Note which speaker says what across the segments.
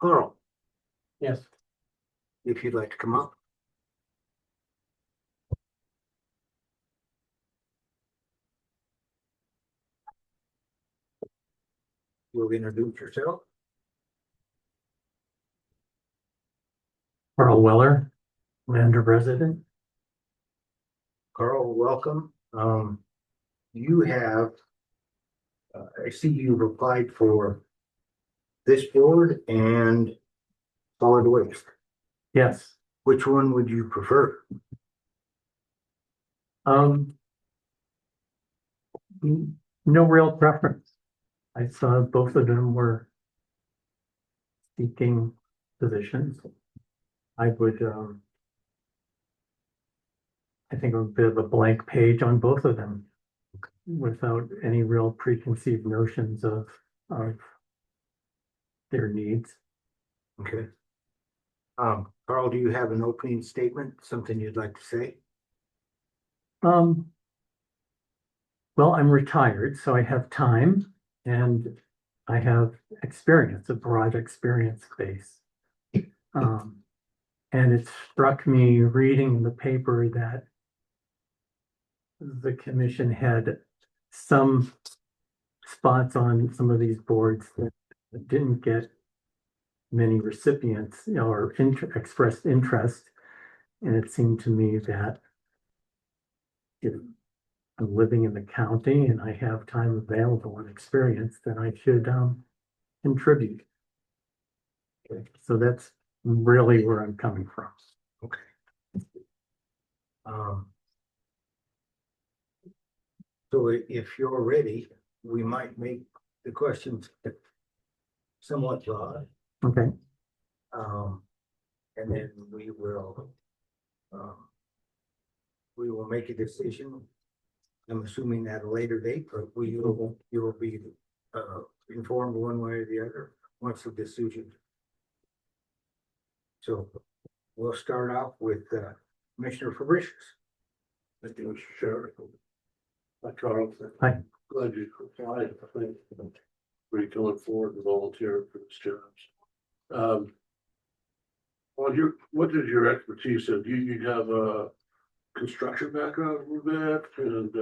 Speaker 1: Carl,
Speaker 2: Yes.
Speaker 1: if you'd like to come up. You'll introduce yourself.
Speaker 2: Carl Weller, Lander resident.
Speaker 1: Carl, welcome. You have, I see you've applied for this board and solid waste.
Speaker 2: Yes.
Speaker 1: Which one would you prefer?
Speaker 2: Um. No real preference. I saw both of them were seeking positions. I would, I think a bit of a blank page on both of them without any real preconceived notions of their needs.
Speaker 1: Okay. Carl, do you have an opening statement, something you'd like to say?
Speaker 2: Um, well, I'm retired, so I have time and I have experience, a broad experience base. And it struck me reading the paper that the commission had some spots on some of these boards that didn't get many recipients, or expressed interest. And it seemed to me that if I'm living in the county and I have time available and experience, then I should contribute. Okay, so that's really where I'm coming from.
Speaker 1: Okay. Um, so if you're ready, we might make the questions somewhat broad.
Speaker 2: Okay.
Speaker 1: And then we will make a decision. I'm assuming at a later date, but you will be informed one way or the other once the decision. So we'll start off with Commissioner Fabricius.
Speaker 3: Thank you, Mr. Sheriff. Hi, Carl.
Speaker 2: Hi.
Speaker 3: Glad you applied. I think we're going forward and volunteering for this jobs. What is your expertise? Do you have a construction background with that and,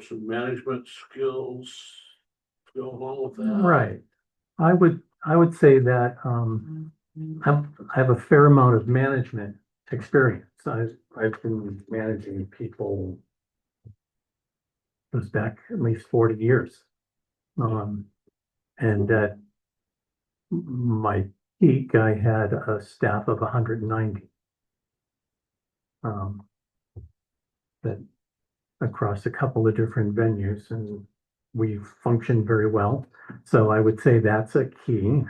Speaker 3: some management skills go along with that?
Speaker 2: Right. I would say that I have a fair amount of management experience. I've been managing people goes back at least 40 years. And at my peak, I had a staff of 190. That across a couple of different venues, and we functioned very well. So I would say that's a key,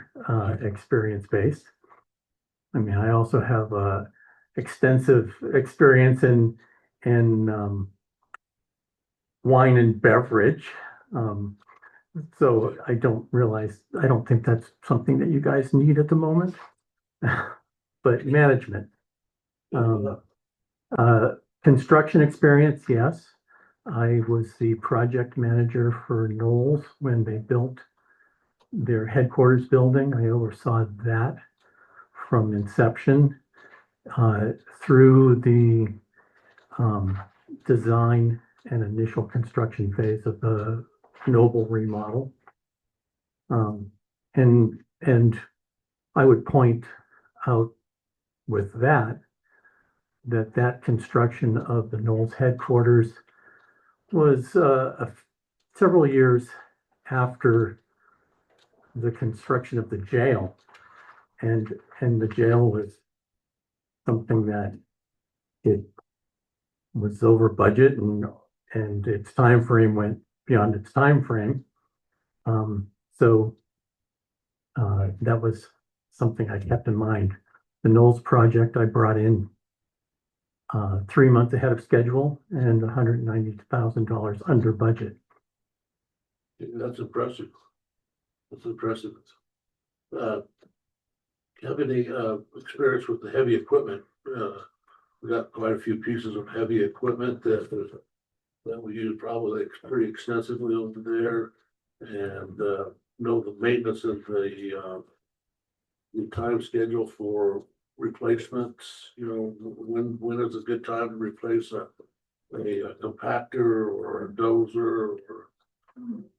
Speaker 2: experience based. I mean, I also have extensive experience in wine and beverage. So I don't think that's something that you guys need at the moment. But management. Construction experience, yes. I was the project manager for Knowles when they built their headquarters building. I oversaw that from inception through the design and initial construction phase of the Noble remodel. And I would point out with that construction of the Knowles headquarters was several years after the construction of the jail. And the jail was something that it was over budget and its time frame went beyond its time frame. So that was something I kept in mind. The Knowles project I brought in 3 months ahead of schedule and $190,000 under budget.
Speaker 3: That's impressive. That's impressive. Have any experience with the heavy equipment? We got quite a few pieces of heavy equipment that we use probably pretty extensively over there, and know the maintenance of the the time schedule for replacements, you know, when is a good time to replace a compactor or a dozer or?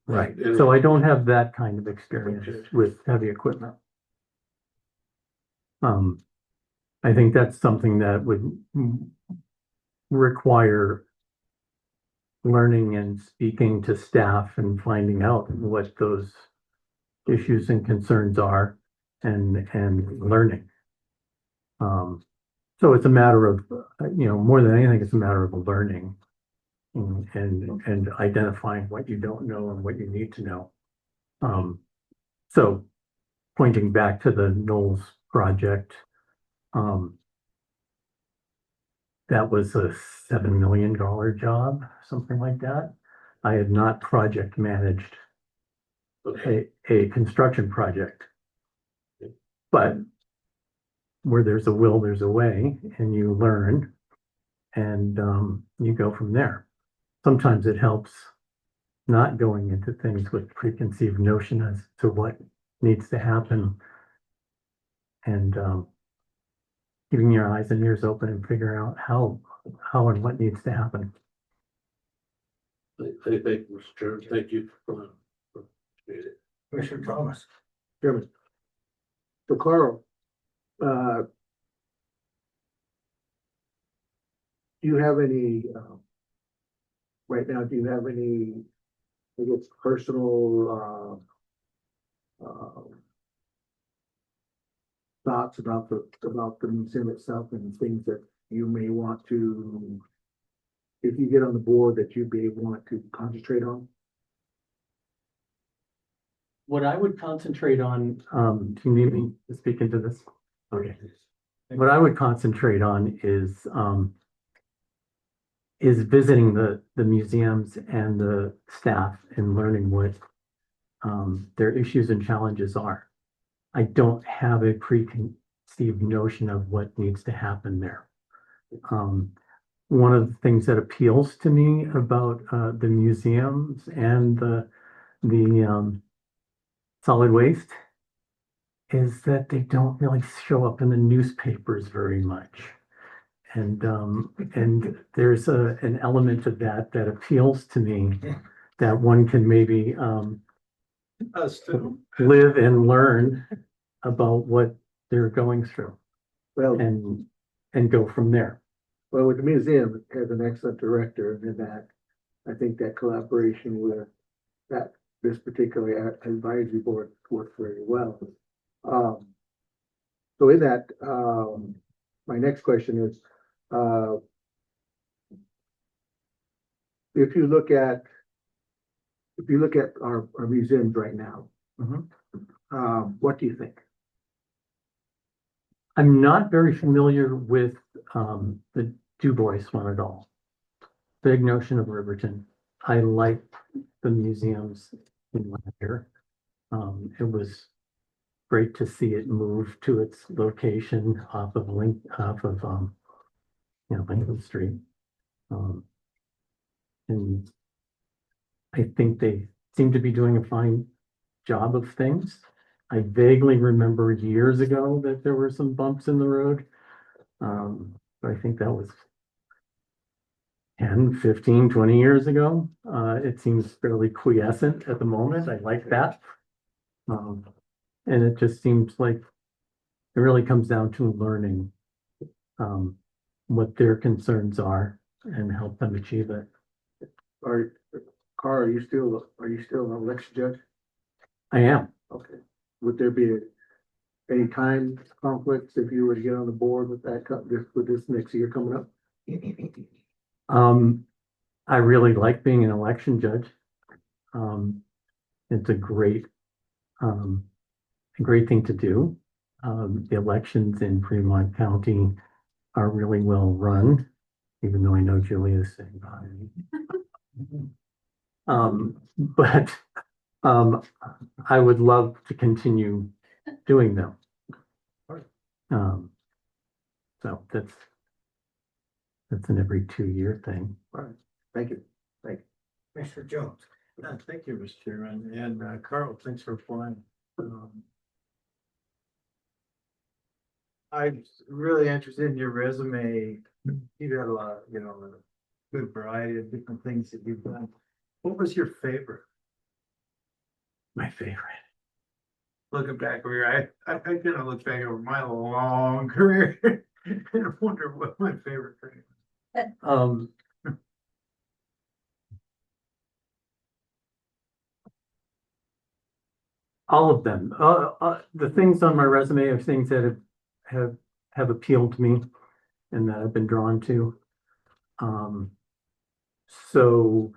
Speaker 2: Right, so I don't have that kind of experience
Speaker 3: Okay.
Speaker 2: with heavy equipment. I think that's something that would require learning and speaking to staff and finding out what those issues and concerns are and learning. So it's a matter of, more than anything, it's a matter of learning and identifying what you don't know and what you need to know. So pointing back to the Knowles project, that was a $7 million job, something like that. I had not project managed a construction project. But where there's a will, there's a way, and you learn and you go from there. Sometimes it helps not going into things with preconceived notion as to what needs to happen and keeping your eyes and ears open and figuring out how and what needs to happen.
Speaker 3: Thank you, Mr. Chairman. Thank you.
Speaker 1: Commissioner Thomas.
Speaker 4: Chairman. So Carl, do you have any, right now, do you have any, I guess, personal, thoughts about the museum itself and things that you may want to, if you get on the board, that you may want to concentrate on?
Speaker 2: What I would concentrate on, do you need me to speak into this? Okay. What I would concentrate on is visiting the museums and the staff and learning what their issues and challenges are. I don't have a preconceived notion of what needs to happen there. One of the things that appeals to me about the museums and the solid waste is that they don't really show up in the newspapers very much. And there's an element of that appeals to me that one can maybe
Speaker 1: Us too.
Speaker 2: live and learn about what they're going through
Speaker 4: Well,
Speaker 2: and go from there.
Speaker 4: well, with the museum, it has an excellent director, and that, I think that collaboration with that, this particular advisory board worked very well. So in that, my next question is, if you look at our museums right now, what do you think?
Speaker 2: I'm not very familiar with the Du Bois one at all. Big Notion of Riverton. I like the museums in Lander. It was great to see it move to its location off of Lincoln Street. And I think they seem to be doing a fine job of things. I vaguely remember years ago that there were some bumps in the road. But I think that was 10, 15, 20 years ago. It seems fairly quiescent at the moment. I like that. And it just seems like it really comes down to learning what their concerns are and help them achieve it.
Speaker 4: Carl, are you still an election judge?
Speaker 2: I am.
Speaker 4: Okay. Would there be any time conflicts if you were to get on the board with that, with this next year coming up?
Speaker 2: I really like being an election judge. It's a great thing to do. The elections in Fremont County are really well run, even though I know Julia is saying bye. But I would love to continue doing them. So that's an every 2-year thing.
Speaker 4: All right, thank you.
Speaker 1: Commissioner Jones.
Speaker 5: Thank you, Mr. Chairman, and Carl, thanks for applying. I'm really interested in your resume. You got a lot, a good variety of different things that you've done. What was your favorite?
Speaker 2: My favorite.
Speaker 5: Looking back over, I kind of look back over my long career and wonder what my favorite thing is.
Speaker 2: Um, all of them. The things on my resume are things that have appealed to me and that I've been drawn to. Um, so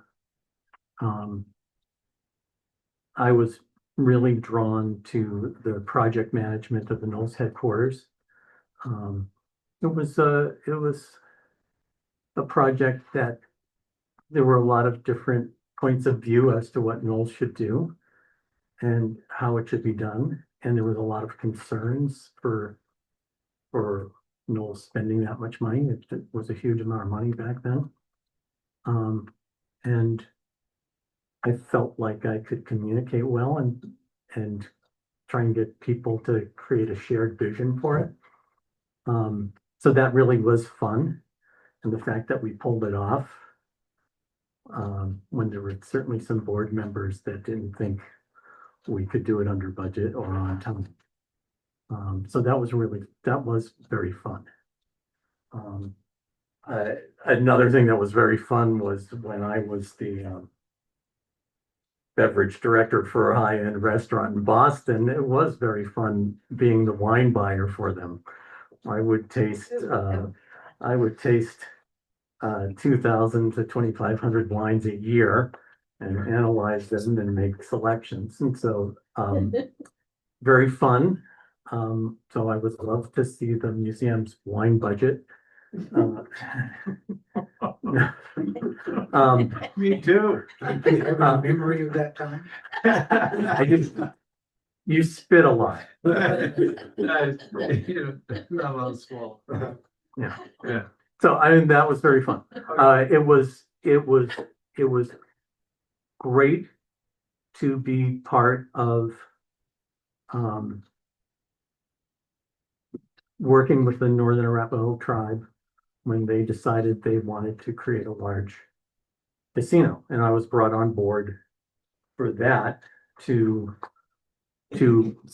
Speaker 2: I was really drawn to the project management of the Knowles headquarters. It was a project that there were a lot of different points of view as to what Knowles should do and how it should be done. And there was a lot of concerns for Knowles spending that much money. It was a huge amount of money back then. And I felt like I could communicate well and try and get people to create a shared vision for it. So that really was fun. And the fact that we pulled it off, when there were certainly some board members that didn't think we could do it under budget or on time. So that was very fun. Another thing that was very fun was when I was the beverage director for a high-end restaurant in Boston. It was very fun being the wine buyer for them. I would taste 2,000 to 2,500 wines a year and analyze them and make selections. And so very fun. So I would love to see the museum's wine budget.
Speaker 5: Me too.
Speaker 1: Do you have a memory of that time?
Speaker 2: I just, you spit a lot.
Speaker 5: Not on small.
Speaker 2: Yeah.
Speaker 5: Yeah.
Speaker 2: So that was very fun. It was great to be part of working with the Northern Arapaho tribe when they decided they wanted to create a large casino. And I was brought on board for that to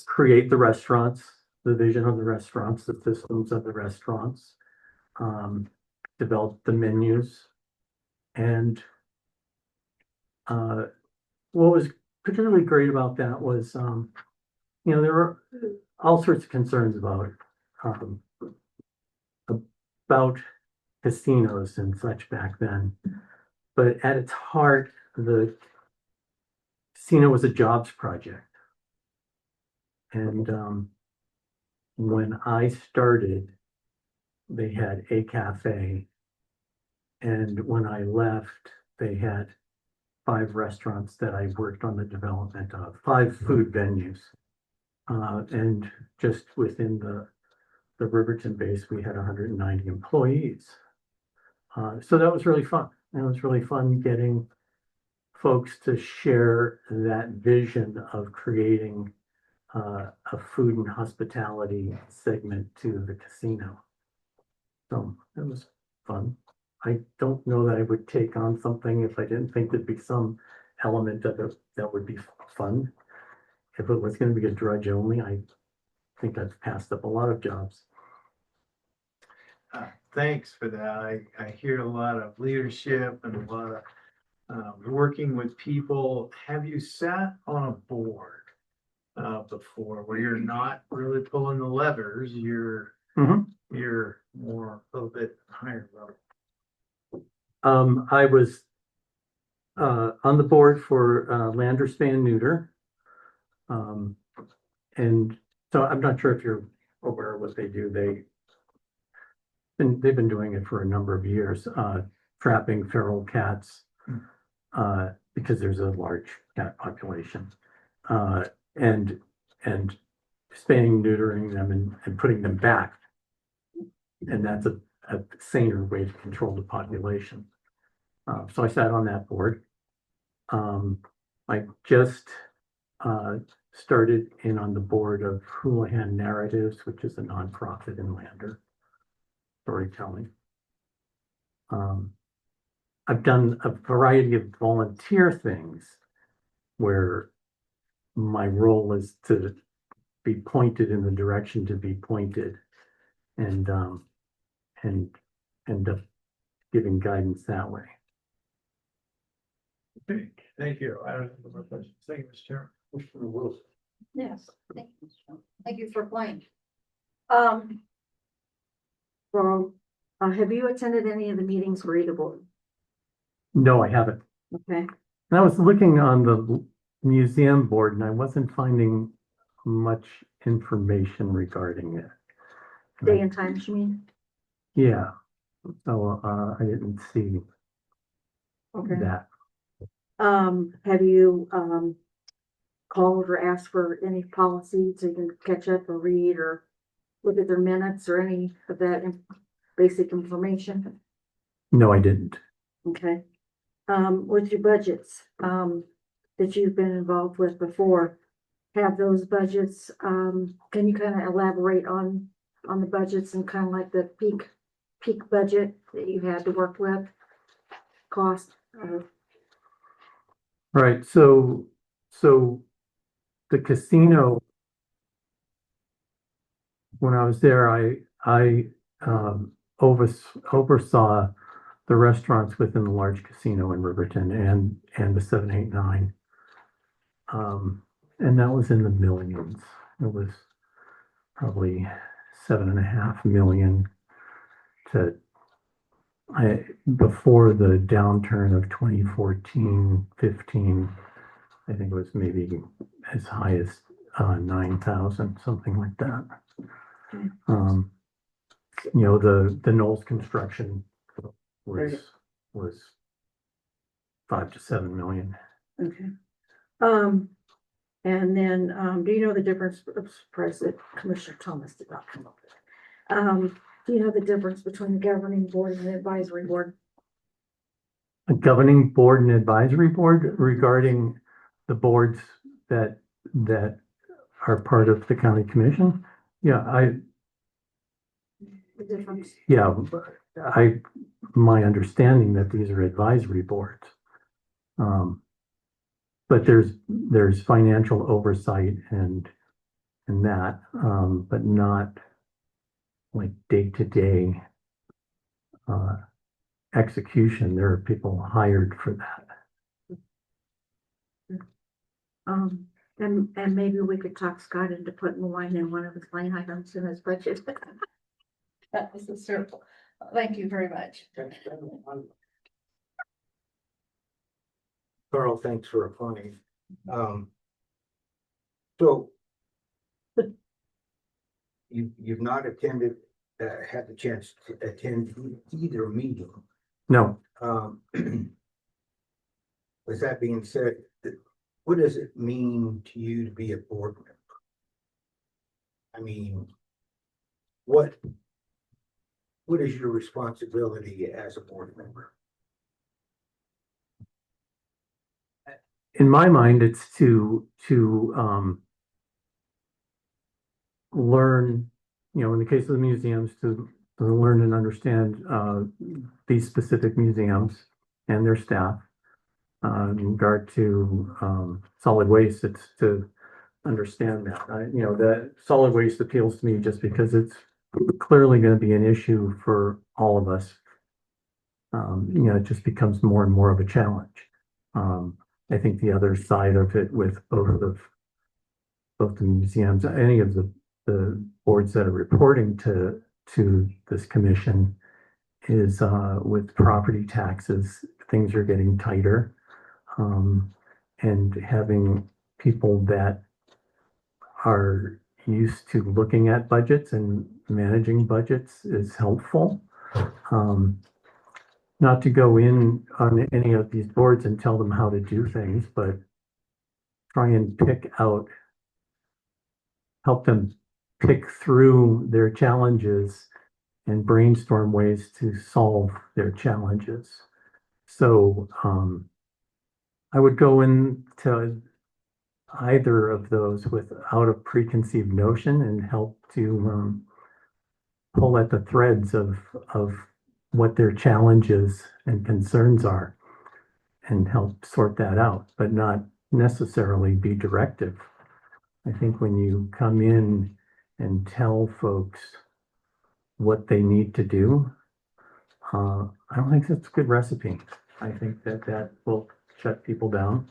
Speaker 2: create the restaurants, the vision of the restaurants, the systems of the restaurants, develop the menus. And what was particularly great about that was, there were all sorts of concerns about casinos and such back then. But at its heart, the casino was a jobs project. And when I started, they had a cafe. And when I left, they had 5 restaurants that I worked on the development of, 5 food venues. And just within the Riverton base, we had 190 employees. So that was really fun. And it was really fun getting folks to share that vision of creating a food and hospitality segment to the casino. So it was fun. I don't know that I would take on something if I didn't think there'd be some element of it that would be fun. If it was going to be a drudge only, I think I've passed up a lot of jobs.
Speaker 5: Thanks for that. I hear a lot of leadership and a lot of working with people. Have you sat on a board before where you're not really pulling the levers? You're more a little bit higher level.
Speaker 2: I was on the board for Lander Span Neuter. And so I'm not sure if you're aware of what they do. They've been doing it for a number of years, trapping feral cats because there's a large cat population, and spaying, neutering them and putting them back. And that's a saner way to control the population. So I sat on that board. I just started in on the board of Houlihan Narratives, which is a nonprofit in Lander storytelling. I've done a variety of volunteer things where my role is to be pointed in the direction to be pointed and end up giving guidance that way.
Speaker 5: Okay, thank you. I don't have more questions. Thank you, Mr. Chairman.
Speaker 3: Commissioner Wilson.
Speaker 6: Yes, thank you. Thank you for playing. Well, have you attended any of the meetings for either board?
Speaker 2: No, I haven't.
Speaker 6: Okay,
Speaker 2: And I was looking on the museum board and I wasn't finding much information regarding it.
Speaker 6: day and times, you mean?
Speaker 2: Yeah, so I didn't see
Speaker 6: Okay.
Speaker 2: that.
Speaker 6: Have you, called or asked for any policy so you can catch up or read or look at their minutes or any of that basic information?
Speaker 2: No, I didn't.
Speaker 6: Okay. With your budgets, that you've been involved with before, have those budgets, can you kind of elaborate on the budgets and kind of like the peak budget that you had to work with? Cost,
Speaker 2: Right, so the casino, when I was there, I oversaw the restaurants within the large casino in Riverton and the 789. And that was in the millions. It was probably 7.5 million before the downturn of 2014, 15. I think it was maybe as high as 9,000, something like that.
Speaker 6: Okay.
Speaker 2: The Knowles construction was 5 to 7 million.
Speaker 6: okay. And then, do you know the difference, I'm surprised that Commissioner Thomas did not come up with it. Do you know the difference between the governing board and the advisory board?
Speaker 2: A governing board and advisory board regarding the boards that are part of the county commission.
Speaker 6: The difference?
Speaker 2: My understanding that these are advisory boards. But there's financial oversight and that, but not like day-to-day execution. There are people hired for that.
Speaker 6: And maybe we could talk Scott into putting wine in one of his line items in his budget. That was the circle. Thank you very much.
Speaker 1: Carl, thanks for applying. So you've not attended, had the chance to attend either meeting.
Speaker 2: No,
Speaker 1: With that being said, what does it mean to you to be a board member? I mean, what is your responsibility as a board member?
Speaker 2: in my mind, it's to learn, in the case of the museums, to learn and understand these specific museums and their staff. In regard to solid waste, it's to understand that. The solid waste appeals to me just because it's clearly going to be an issue for all of us. It just becomes more and more of a challenge. I think the other side of it with both the museums, any of the boards that are reporting to this commission is with property taxes, things are getting tighter. And having people that are used to looking at budgets and managing budgets is helpful. Not to go in on any of these boards and tell them how to do things, but try and help them pick through their challenges and brainstorm ways to solve their challenges. So I would go into either of those without a preconceived notion and help to pull at the threads of what their challenges and concerns are and help sort that out, but not necessarily be directive. I think when you come in and tell folks what they need to do, I don't think that's a good recipe. I think that will shut people down.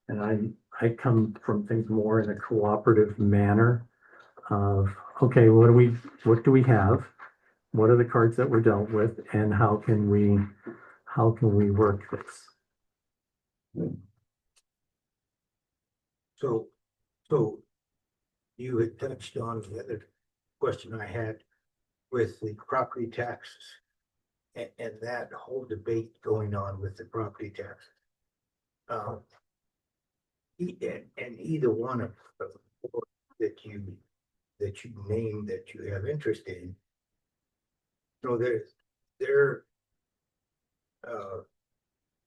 Speaker 2: And I come from things more in a cooperative manner of, okay, what do we have? What are the cards that we're dealt with, and how can we work this?
Speaker 1: So you had touched on the other question I had with the property taxes and that whole debate going on with the property taxes. And either one of the four that you name that you have interest in, there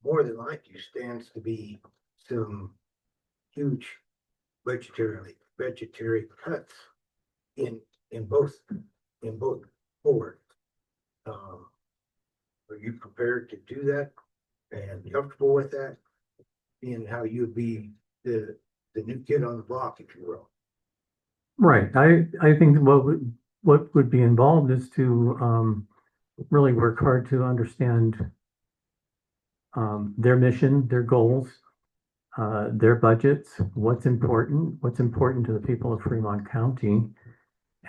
Speaker 1: more than likely stands to be some huge budgetary cuts in both boards. Are you prepared to do that and comfortable with that? Being how you'd be the new kid on the block, if you will.
Speaker 2: Right. I think what would be involved is to really work hard to understand their mission, their goals, their budgets, what's important to the people of Fremont County.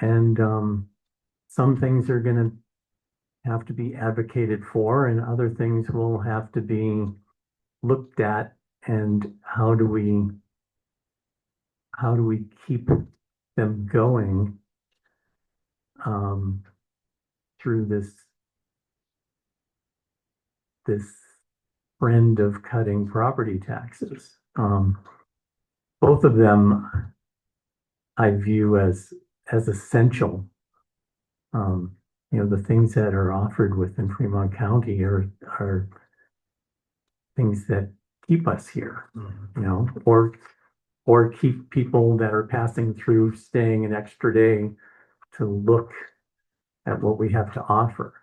Speaker 2: And some things are going to have to be advocated for, and other things will have to be looked at. And how do we keep them going through this trend of cutting property taxes? Both of them I view as essential. The things that are offered within Fremont County are things that keep us here, or keep people that are passing through staying an extra day to look at what we have to offer.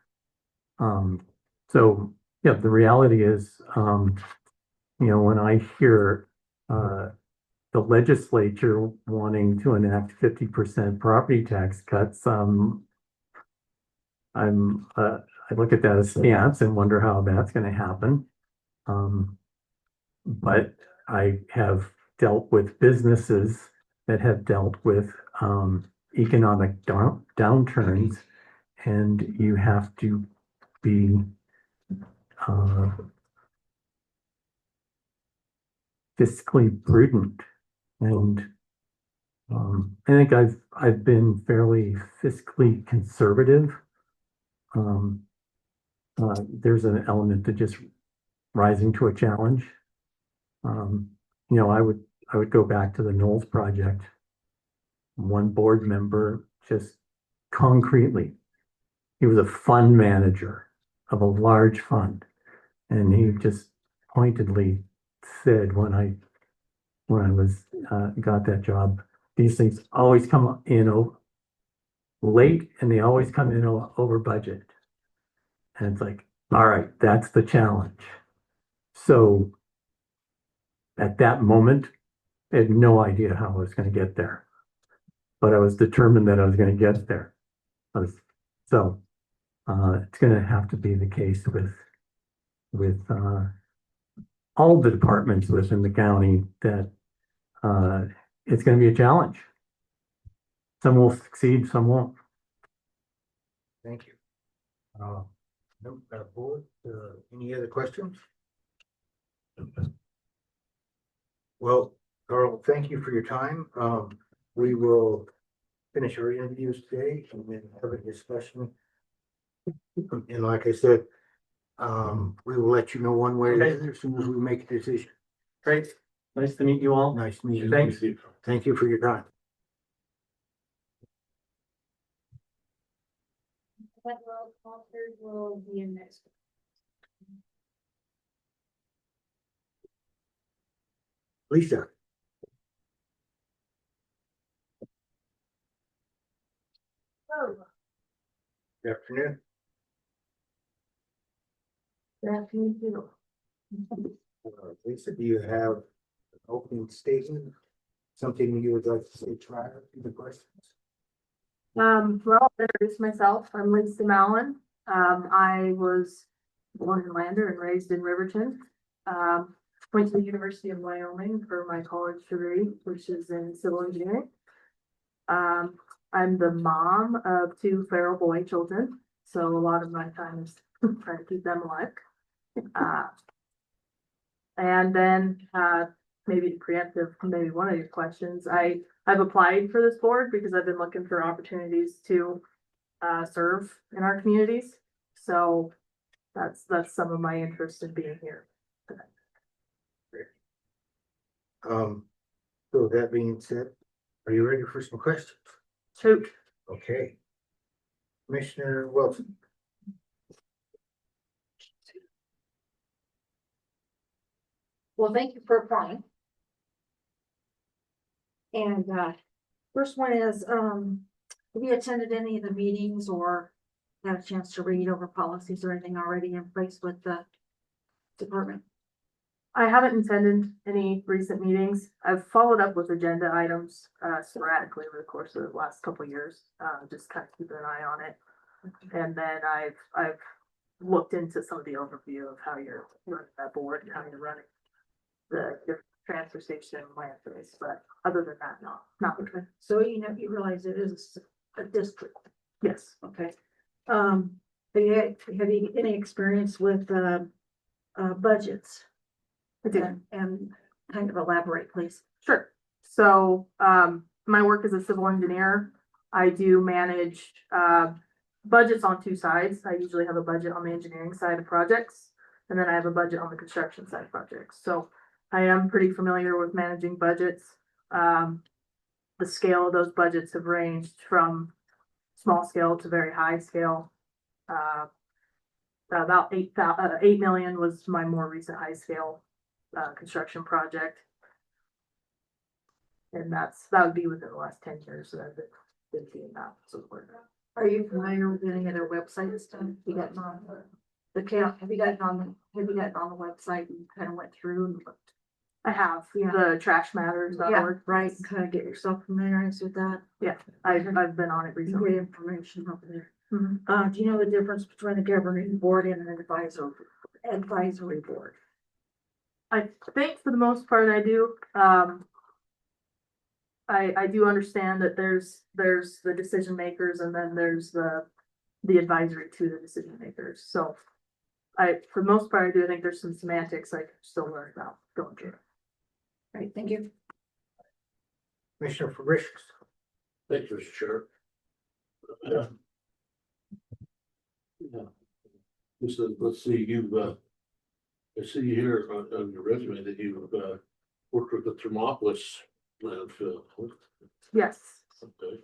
Speaker 2: So yeah, the reality is, when I hear the legislature wanting to enact 50% property tax cuts, I look at that askance and wonder how that's going to happen. But I have dealt with businesses that have dealt with economic downturns, and you have to be fiscally prudent. And I think I've been fairly fiscally conservative. There's an element to just rising to a challenge. I would go back to the Knowles project. One board member just concretely, he was a fund manager of a large fund, and he just pointedly said when I was got that job, these things always come in late, and they always come in over budget. And it's like, all right, that's the challenge. So at that moment, I had no idea how I was going to get there, but I was determined that I was going to get there. So it's going to have to be the case with all the departments within the county that it's going to be a challenge. Some will succeed, some won't.
Speaker 1: Thank you. Board, any other questions? Well, Carl, thank you for your time. We will finish our interviews today and then have a discussion. And like I said, we will let you know one way or the other as soon as we make a decision.
Speaker 2: Great. Nice to meet you all.
Speaker 1: Nice to meet you.
Speaker 2: Thanks.
Speaker 1: Thank you for your time.
Speaker 6: Will be in next.
Speaker 1: Lisa, Good afternoon. Lisa, do you have an opening statement? Something you would like to say prior to the questions?
Speaker 7: Well, I'll introduce myself. I'm Lisa Mallon. I was born in Lander and raised in Riverton. Went to the University of Wyoming for my college degree, which is in civil engineering. I'm the mom of 2 feral boy children, so a lot of my time is trying to keep them alive. And then, maybe to preemptive, maybe one of your questions, I've applied for this board because I've been looking for opportunities to serve in our communities. So that's some of my interest in being here.
Speaker 1: So that being said, are you ready for some questions?
Speaker 7: Shoot.
Speaker 1: Okay. Commissioner Wilson.
Speaker 6: Well, thank you for applying. And, first one is, have you attended any of the meetings or had a chance to read over policies or anything already in place with the department?
Speaker 7: I haven't attended any recent meetings. I've followed up with agenda items sporadically over the course of the last couple of years, just kind of keeping an eye on it. And then I've looked into some of the overview of how you're running that board and how you're running the transfer station and landfills, but other than that, no, not really.
Speaker 6: So, you realize it is a district,
Speaker 7: Yes,
Speaker 6: okay? Have you any experience with, budgets?
Speaker 7: I do.
Speaker 6: And kind of elaborate, please.
Speaker 7: Sure. So, my work as a civil engineer, I do manage, budgets on 2 sides. I usually have a budget on the engineering side of projects, and then I have a budget on the construction side of projects. So I am pretty familiar with managing budgets. The scale of those budgets have ranged from small scale to very high scale. About 8 million was my more recent high scale construction project. And that would be within the last 10 years that I've been doing that support.
Speaker 6: Are you familiar with any of their websites? Have you gotten on the count? Have you gotten on the website and kind of went through and looked?
Speaker 7: I have
Speaker 6: Yeah.
Speaker 7: the trashmatters.org.
Speaker 6: Yeah, right, and kind of get yourself familiarized with that.
Speaker 7: I've been on it
Speaker 6: Great
Speaker 7: recently.
Speaker 6: information over there.
Speaker 7: Mhm.
Speaker 6: Do you know the difference between a governing board and an advisory board?
Speaker 7: I think for the most part I do. I do understand that there's the decision makers and then there's the advisory to the decision makers. So for the most part, I do think there's some semantics I can still learn about going through.
Speaker 6: Right, thank you.
Speaker 1: Commissioner Fabricius.
Speaker 3: Thank you, Mr. Chair. Yeah. Let's see, I see here on your resume that you've worked with the Thermopolis landfill.
Speaker 7: Yes.
Speaker 3: Okay.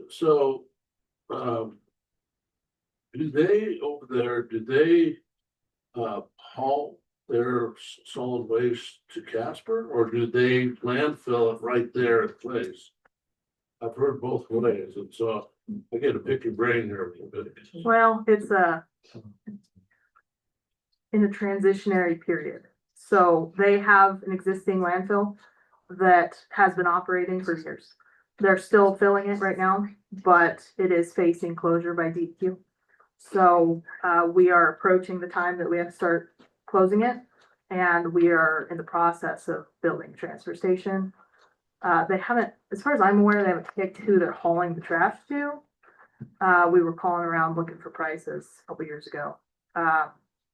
Speaker 3: So, do they over there, haul their solid waste to Casper, or do they landfill it right there in place? I've heard both ways, and so I get to pick your brain here a little bit.
Speaker 7: Well, it's in a transitionary period. So they have an existing landfill that has been operating for years. They're still filling it right now, but it is facing closure by DEQ. So we are approaching the time that we have to start closing it, and we are in the process of building a transfer station. They haven't, as far as I'm aware, they haven't picked who they're hauling the trash to. We were calling around looking for prices a couple years ago.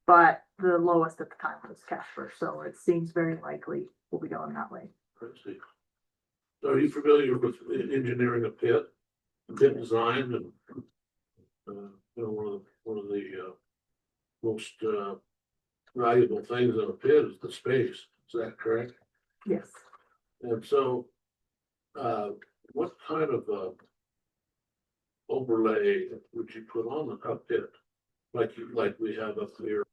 Speaker 7: But the lowest at the time was Casper, so it seems very likely we'll be going that way.
Speaker 3: Let's see. So are you familiar with engineering a pit design and, one of the most valuable things in a pit is the space, is that correct?
Speaker 7: Yes.
Speaker 3: And so, what kind of overlay would you put on the pit? Like we have up here,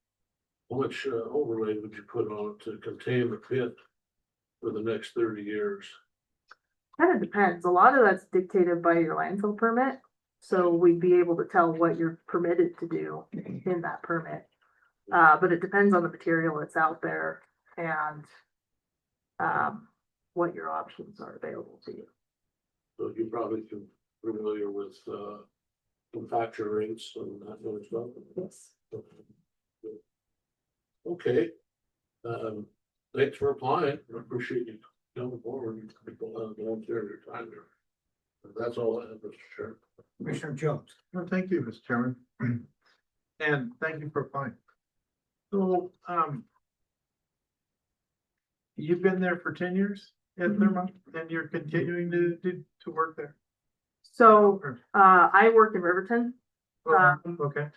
Speaker 3: how much overlay would you put on it to contain the pit for the next 30 years?
Speaker 7: Kind of depends. A lot of that's dictated by your landfill permit. So we'd be able to tell what you're permitted to do in that permit. But it depends on the material that's out there and what your options are available to you.
Speaker 3: So you probably can familiar with, compactor rates and that sort of stuff.
Speaker 7: Yes.
Speaker 3: Okay. Thanks for applying. I appreciate you coming forward and volunteering your time there. That's all I have, Mr. Chair.
Speaker 1: Commissioner Jones.
Speaker 5: Well, thank you, Mr. Chairman. And thank you for applying. So, you've been there for 10 years at Thermont and you're continuing to work there?
Speaker 7: So
Speaker 5: Or-
Speaker 7: I work in Riverton.
Speaker 5: Okay,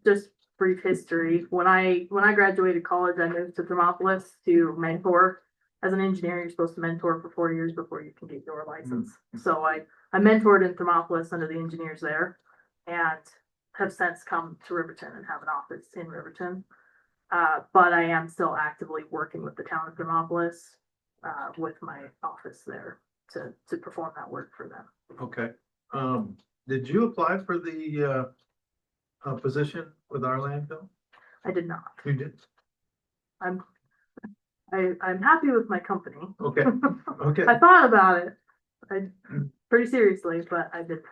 Speaker 7: Just brief history. When I graduated college, I moved to Thermopolis to mentor. As an engineer, you're supposed to mentor for 4 years before you can get your license. So I mentored in Thermopolis under the engineers there and have since come to Riverton and have an office in Riverton. But I am still actively working with the town of Thermopolis, with my office there to perform that work for them.
Speaker 5: okay. Did you apply for the position with our landfill?
Speaker 7: I did not.
Speaker 5: You did?
Speaker 7: I'm happy with my company.
Speaker 5: Okay, okay,
Speaker 7: I thought about it. Pretty seriously, but I did.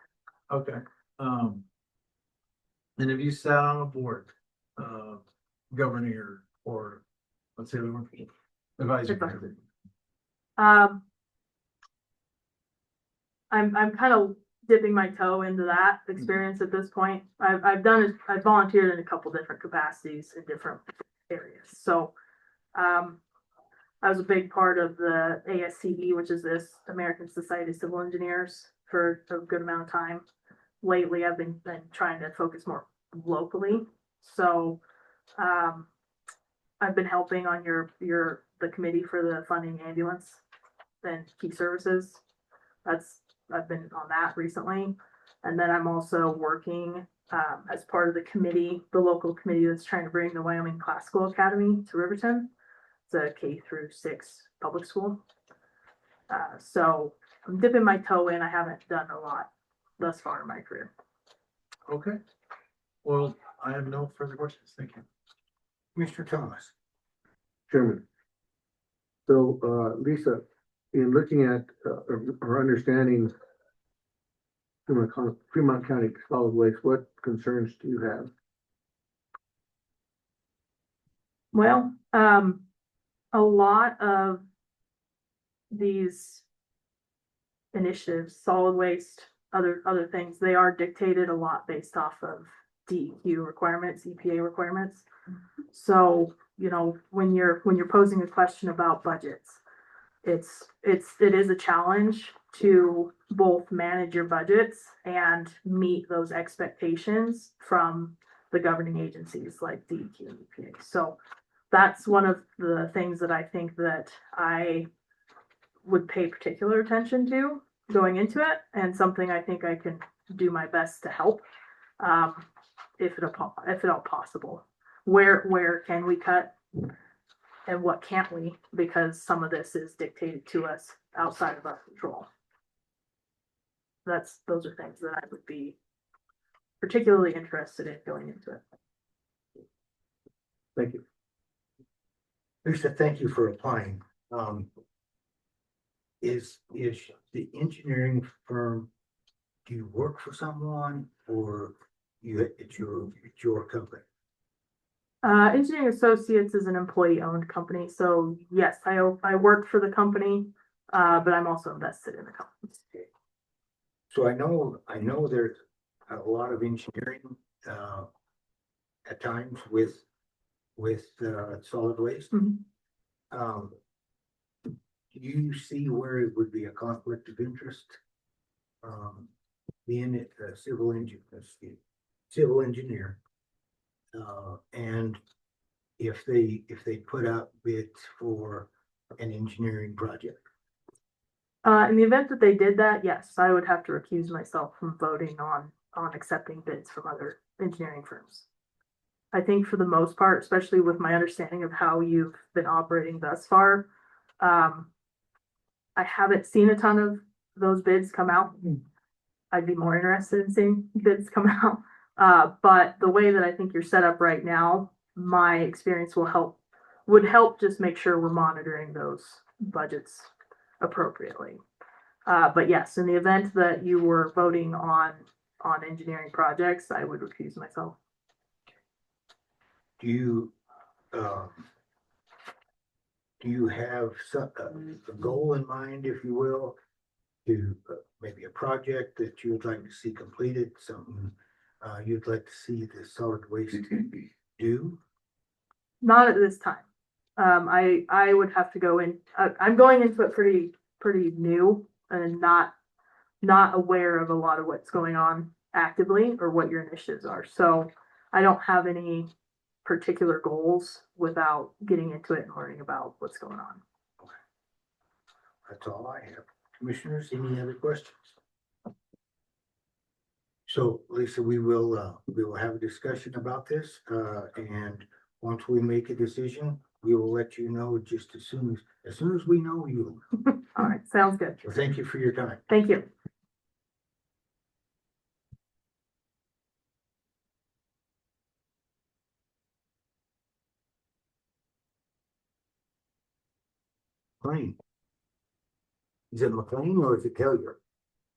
Speaker 5: okay. And have you sat on a board, governing or let's say the word, advisory?
Speaker 7: Advisory. I'm kind of dipping my toe into that experience at this point. I've volunteered in a couple different capacities in different areas. So, I was a big part of the ASCE, which is this American Society of Civil Engineers, for a good amount of time. Lately, I've been trying to focus more locally. So, I've been helping on the committee for the funding ambulance and key services. I've been on that recently. And then I'm also working as part of the committee, the local committee that's trying to bring the Wyoming Classical Academy to Riverton. It's a K-6 public school. So I'm dipping my toe in. I haven't done a lot thus far in my career.
Speaker 5: Okay. Well, I have no further questions. Thank you.
Speaker 1: Mr. Thomas.
Speaker 4: Chairman. So, Lisa, in looking at, or understanding Fremont County solid waste, what concerns do you have?
Speaker 7: Well, a lot of these initiatives, solid waste, other things, they are dictated a lot based off of DEQ requirements, EPA requirements. So, you know, when you're posing a question about budgets, it is a challenge to both manage your budgets and meet those expectations from the governing agencies like DEQ and EPA. So that's one of the things that I think that I would pay particular attention to going into it, and something I think I can do my best to help, if at all possible. Where can we cut and what can't we? Because some of this is dictated to us outside of our control. Those are things that I would be particularly interested in going into it.
Speaker 4: Thank you.
Speaker 1: Lisa, thank you for applying. Is the engineering firm, do you work for someone or it's your company?
Speaker 7: Engineering Associates is an employee-owned company, so yes, I work for the company, but I'm also invested in the company.
Speaker 1: So I know there's a lot of engineering at times with solid waste.
Speaker 7: Mhm.
Speaker 1: Do you see where it would be a conflict of interest? Being a civil engineer. And if they put out bids for an engineering project.
Speaker 7: In the event that they did that, yes, I would have to recuse myself from voting on accepting bids from other engineering firms. I think for the most part, especially with my understanding of how you've been operating thus far, I haven't seen a ton of those bids come out. I'd be more interested in seeing bids come out. But the way that I think you're set up right now, my experience would help just make sure we're monitoring those budgets appropriately. But yes, in the event that you were voting on engineering projects, I would recuse myself.
Speaker 1: Do you have some, a goal in mind, if you will, to maybe a project that you would like to see completed, something you'd like to see the solid waste do?
Speaker 7: Not at this time. I would have to go in, I'm going into it pretty new and not aware of a lot of what's going on actively or what your initiatives are. So I don't have any particular goals without getting into it and learning about what's going on.
Speaker 1: That's all I have. Commissioners, any other questions? So Lisa, we will have a discussion about this, and once we make a decision, we will let you know just as soon as we know you.
Speaker 7: All right, sounds good.
Speaker 1: So thank you for your time.
Speaker 7: Thank you.
Speaker 1: McLean. Is it McLean or is it Hilliard?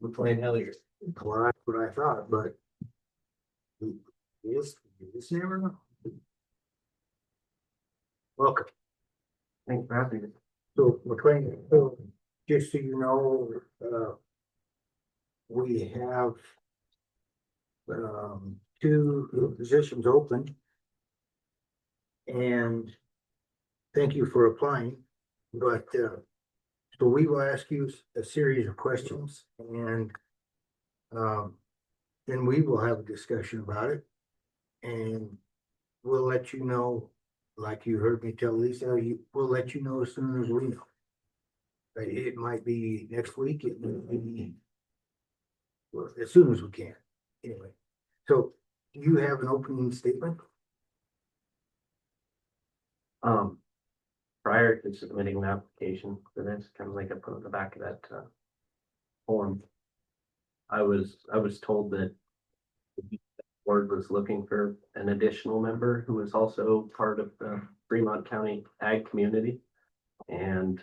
Speaker 8: McLean Hilliard.
Speaker 1: Well, that's what I thought, but you just never know. Welcome.
Speaker 8: Thanks for having me.
Speaker 1: So McLean, so just so you know, we have two positions open. And thank you for applying, but so we will ask you a series of questions and then we will have a discussion about it. And we'll let you know, like you heard me tell Lisa, we'll let you know as soon as we know. It might be next week, it might be well, as soon as we can. Anyway, so do you have an opening statement?
Speaker 8: Prior to submitting an application for this, kind of like I put on the back of that form, I was told that the board was looking for an additional member who was also part of the Fremont County ag community. And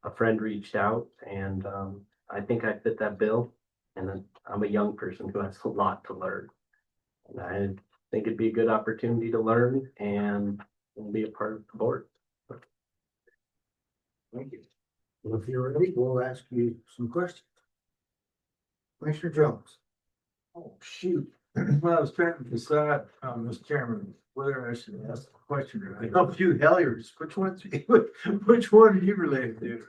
Speaker 8: a friend reached out and I think I fit that bill. And then I'm a young person who has a lot to learn. And I think it'd be a good opportunity to learn and be a part of the board.
Speaker 1: Thank you. Well, if you're ready, we'll ask you some questions. Commissioner Jones.
Speaker 5: Oh, shoot. Well, I was trying to decide, Mr. Chairman, whether I should ask a question or not. A few Helliers, which one are you related to?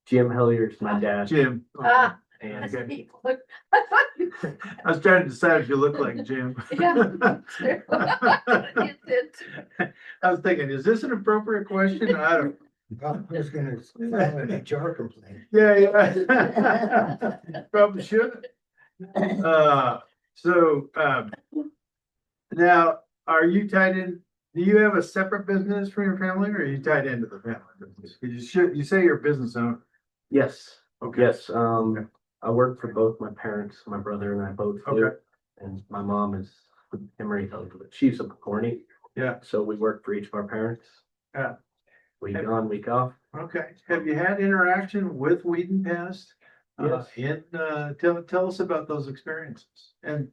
Speaker 8: Jim Hilliard's my dad.
Speaker 5: Jim.
Speaker 9: Ah.
Speaker 8: And
Speaker 5: Okay. I was trying to decide if you look like Jim.
Speaker 9: Yeah.
Speaker 5: I was thinking, is this an appropriate question? I don't.
Speaker 1: I was gonna file an HR complaint.
Speaker 5: Yeah. Probably should. Now, are you tied in? Do you have a separate business from your family or are you tied into the family business? You say you're a business owner.
Speaker 8: yes,
Speaker 5: Okay.
Speaker 8: yes. I work for both my parents. My brother and I both do.
Speaker 5: Okay.
Speaker 8: And my mom is Emery Hilliard. She's a Corny.
Speaker 5: Yeah.
Speaker 8: So we work for each of our parents.
Speaker 5: Yeah.
Speaker 8: Week on, week off.
Speaker 5: Okay. Have you had interaction with Whedon Pest?
Speaker 8: Yes.
Speaker 5: Tell us about those experiences and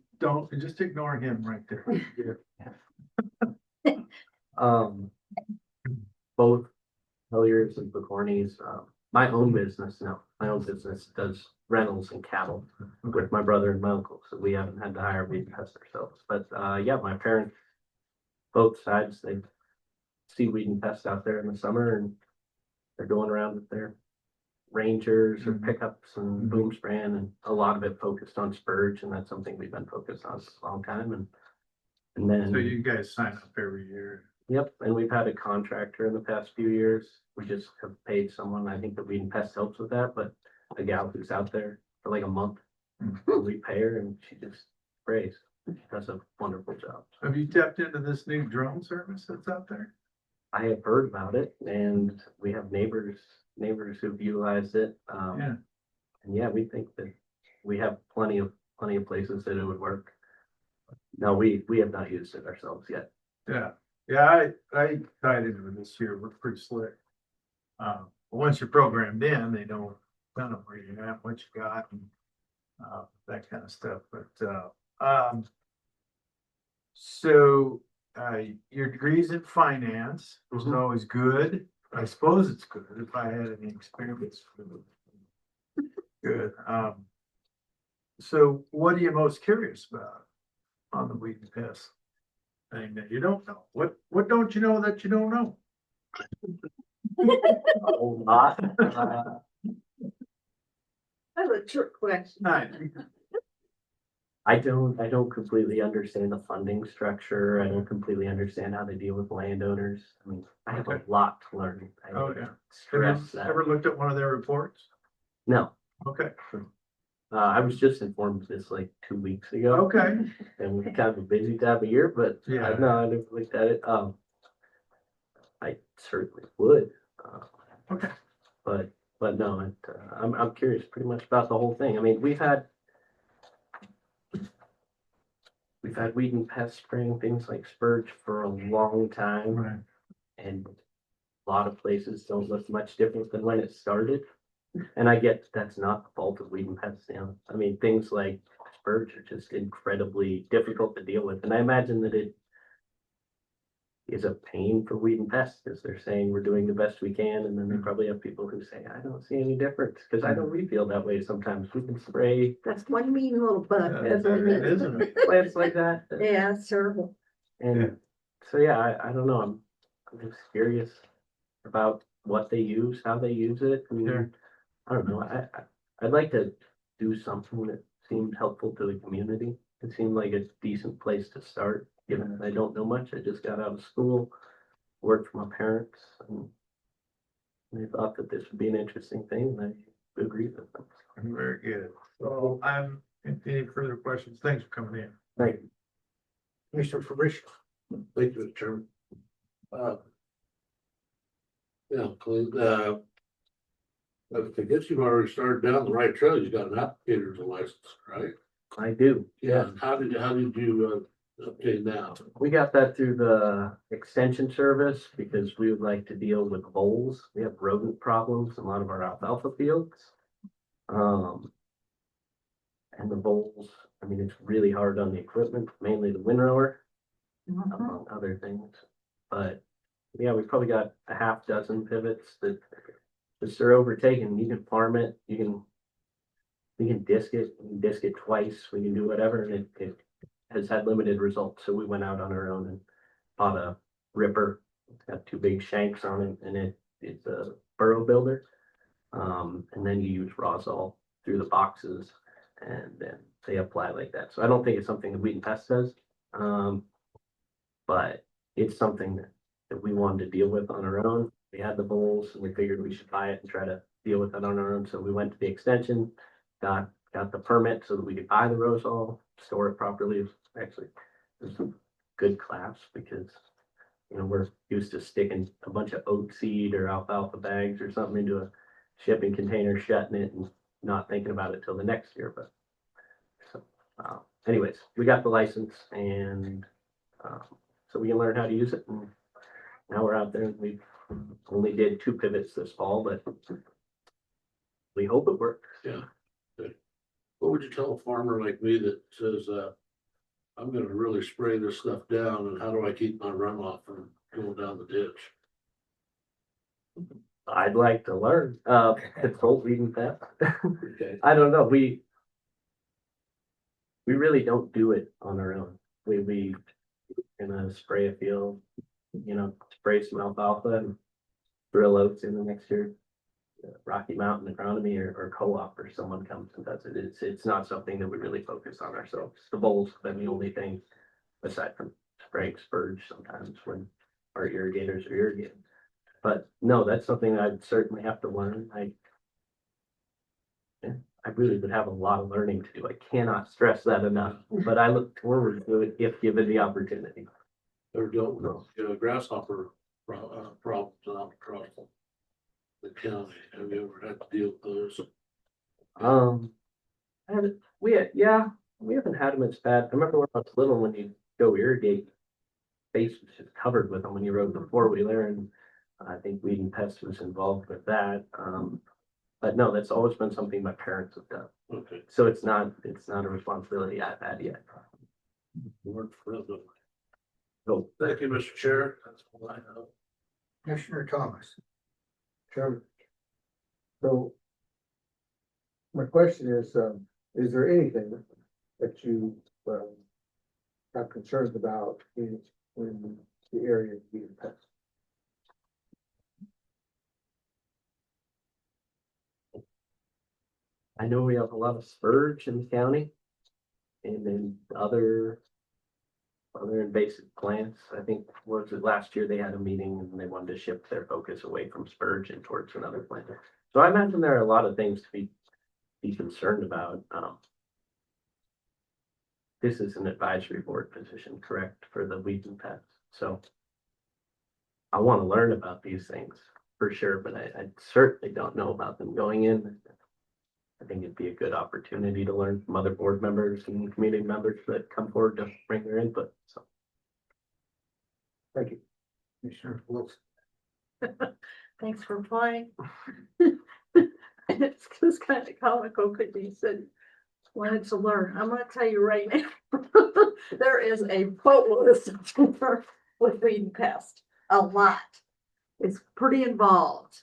Speaker 5: just ignore him right there.
Speaker 8: Both Hilliards and Cornys. My own business does rentals and cattle with my brother and my uncle. So we haven't had to hire Whedon Pest ourselves. But yeah, my parents, both sides, they see Whedon Pest out there in the summer and they're going around with their Rangers or pickups and boom spraying, and a lot of it focused on spurge, and that's something we've been focused on for a long time. And then
Speaker 5: So you guys sign up every year.
Speaker 8: yep, and we've had a contractor in the past few years. We just have paid someone. I think that Whedon Pest helps with that, but a gal who's out there for like a month, we pay her and she just sprays. She does a wonderful job.
Speaker 5: Have you tapped into this new drone service that's out there?
Speaker 8: I have heard about it, and we have neighbors who've utilized it.
Speaker 5: Yeah.
Speaker 8: And yeah, we think that we have plenty of places that it would work. No, we have not used it ourselves yet.
Speaker 5: Yeah, yeah, I tied into it this year, we're pretty slick. But once you're programmed in, they don't kind of where you're at, what you got and, that kind of stuff, but, so, your degree's in finance, which is
Speaker 8: Mhm.
Speaker 5: always good. I suppose it's good if I had any experience with it. Good, so what are you most curious about on the weed and pest thing that you don't know? What don't you know that you don't know?
Speaker 8: A whole lot.
Speaker 6: That's a trick question.
Speaker 8: I don't completely understand the funding structure. I don't completely understand how they deal with landowners. I mean, I have a
Speaker 5: Okay.
Speaker 8: lot to learn. I
Speaker 5: Oh, yeah. Have
Speaker 8: stress
Speaker 5: you
Speaker 8: that.
Speaker 5: ever looked at one of their reports?
Speaker 8: No,
Speaker 5: Okay,
Speaker 8: I was just informed of this like 2 weeks ago.
Speaker 5: okay,
Speaker 8: And we're kind of a busy time of year, but
Speaker 5: Yeah.
Speaker 8: no, I never looked at it. I certainly would.
Speaker 5: okay.
Speaker 8: But no, I'm curious pretty much about the whole thing. I mean, we've had weed and pest spraying things like spurge for a long time,
Speaker 5: Right.
Speaker 8: and a lot of places don't look much different than when it started. And I get that's not the fault of weed and pest, you know. I mean, things like spurge are just incredibly difficult to deal with, and I imagine that it is a pain for weed and pest because they're saying we're doing the best we can, and then they probably have people who say I don't see any difference because I know we feel that way sometimes. We can spray
Speaker 6: That's one mean little bug.
Speaker 5: Yeah,
Speaker 6: That's what
Speaker 5: it is a
Speaker 6: is.
Speaker 5: mean-
Speaker 8: plants like that.
Speaker 6: Yeah, it's terrible.
Speaker 8: And so, yeah, I don't know. I'm just curious about what they use, how they use it. I mean,
Speaker 5: Sure.
Speaker 8: I don't know. I'd like to do something that seemed helpful to the community. It seemed like a decent place to start, given that I don't know much. I just got out of school, worked for my parents, and they thought that this would be an interesting thing, and I agreed with them.
Speaker 5: Very good. So any further questions? Thanks for coming in.
Speaker 8: Thank you.
Speaker 1: Commissioner Fabricio.
Speaker 3: Thank you, Mr. Chairman. Yeah, Clint, I guess you've already started down the right trail. You got an applicator's license, right?
Speaker 8: I do.
Speaker 3: Yeah, and how did you obtain that?
Speaker 8: We got that through the extension service because we would like to deal with voles. We have rodent problems in a lot of our alfalfa fields. And the voles, I mean, it's really hard on the equipment, mainly the windrower, among other things. But yeah, we probably got a half dozen pivots that just are overtaken. You can farm it, we can disc it twice, we can do whatever, and it has had limited results. So we went out on our own and bought a ripper. It's got two big shanks on it, and it's a burrow builder. And then you use Rosol through the boxes, and then they apply like that. So I don't think it's something that Wheat and Pest does. But it's something that we wanted to deal with on our own. We had the bowls, and we figured we should buy it and try to deal with it on our own. So we went to the extension, got the permit so that we could buy the Rosol, store it properly. Actually, there's some good class because, you know, we're used to sticking a bunch of oat seed or alfalfa bags or something into a shipping container, shutting it and not thinking about it till the next year. But so, anyways, we got the license, and so we can learn how to use it. And now we're out there, and we only did 2 pivots this fall, but we hope it works.
Speaker 3: Yeah. Good. What would you tell a farmer like me that says, I'm gonna really spray this stuff down, and how do I keep my runoff from going down the ditch?
Speaker 8: I'd like to learn. It's old reading fast.
Speaker 3: Okay.
Speaker 8: I don't know. We really don't do it on our own. We gonna spray a field, you know, spray some alfalfa and drill oats in the next year. Rocky Mountain agronomy or co-op or someone comes and does it. It's not something that we really focus on ourselves. The bowls have been the only thing aside from spraying spurge sometimes when our irrigators are irrigating. But no, that's something I'd certainly have to learn. I really would have a lot of learning to do. I cannot stress that enough, but I look forward to it if given the opportunity.
Speaker 3: Ever dealt with grasshopper problems out across the county? Have you ever had to deal with those?
Speaker 8: We haven't had them as bad. I remember when I was little, when you go irrigate, face was just covered with them when you rode the four-wheeler, and I think weed and pest was involved with that. But no, that's always been something my parents have done.
Speaker 3: Okay.
Speaker 8: So it's not a responsibility I've had yet.
Speaker 3: Work for them.
Speaker 8: So
Speaker 3: Thank you, Mr. Chair. That's all I know.
Speaker 1: Commissioner Thomas.
Speaker 4: Chairman. So. My question is there anything that you, have concerns about in the area being passed?
Speaker 8: I know we have a lot of spurge in the county. And then other invasive plants. I think, was it last year they had a meeting and they wanted to shift their focus away from spurge and towards another plant. So I imagine there are a lot of things to be concerned about. This is an advisory board position, correct, for the weed and pest. So I want to learn about these things for sure, but I certainly don't know about them going in. I think it'd be a good opportunity to learn from other board members and community members that come forward to bring their input. So
Speaker 4: Thank you.
Speaker 1: Commissioner Wilson.
Speaker 9: Thanks for applying. It's just kind of comical because you said wanted to learn. I'm gonna tell you right now, there is a boatload of stuff to learn with weed and pest, a lot. It's pretty involved.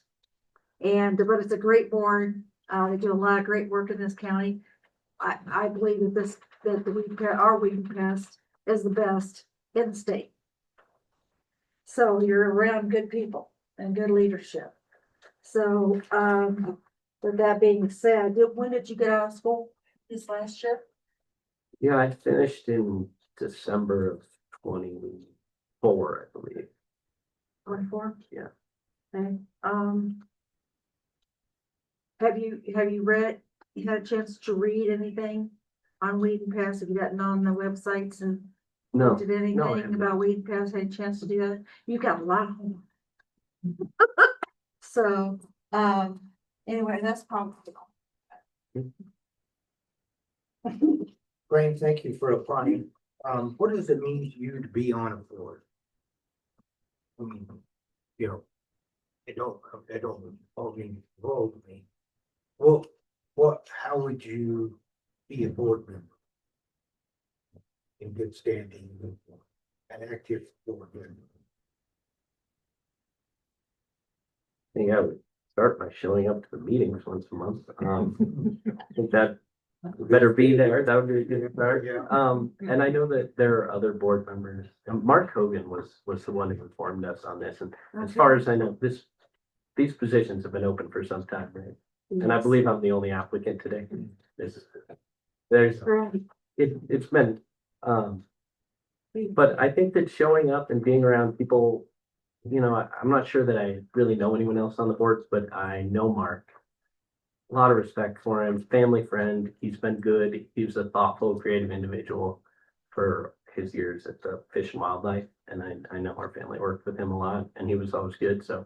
Speaker 9: But it's a great board. They do a lot of great work in this county. I believe that our weed and pest is the best in the state. So you're around good people and good leadership. So, with that being said, when did you get out of school this last year?
Speaker 8: yeah, I finished in December of 24, I believe.
Speaker 9: 24?
Speaker 8: Yeah.
Speaker 9: Okay, have you had a chance to read anything on weed and pest? Have you gotten on the websites and
Speaker 8: No,
Speaker 9: looked at anything
Speaker 8: haven't.
Speaker 9: about weed and pest? Had a chance to do that? You've got a lot of homework. So, anyway, that's probably.
Speaker 1: Graham, thank you for applying. What does it mean to you to be on a board? I mean, it don't involve me. Well, how would you be a board member? In good standing, an active board member?
Speaker 8: I think I would start by showing up to the meetings once a month. I think that better be there. That would be a good start.
Speaker 1: Yeah.
Speaker 8: And I know that there are other board members. And Mark Hogan was the one who informed us on this. And as far as I know, these positions have been open for some time, right? And I believe I'm the only applicant today. It's been, but I think that showing up and being around people, I'm not sure that I really know anyone else on the board, but I know Mark. A lot of respect for him, family friend. He's been good. He was a thoughtful, creative individual for his years at the Fish and Wildlife. And I know our family worked with him a lot and he was always good. So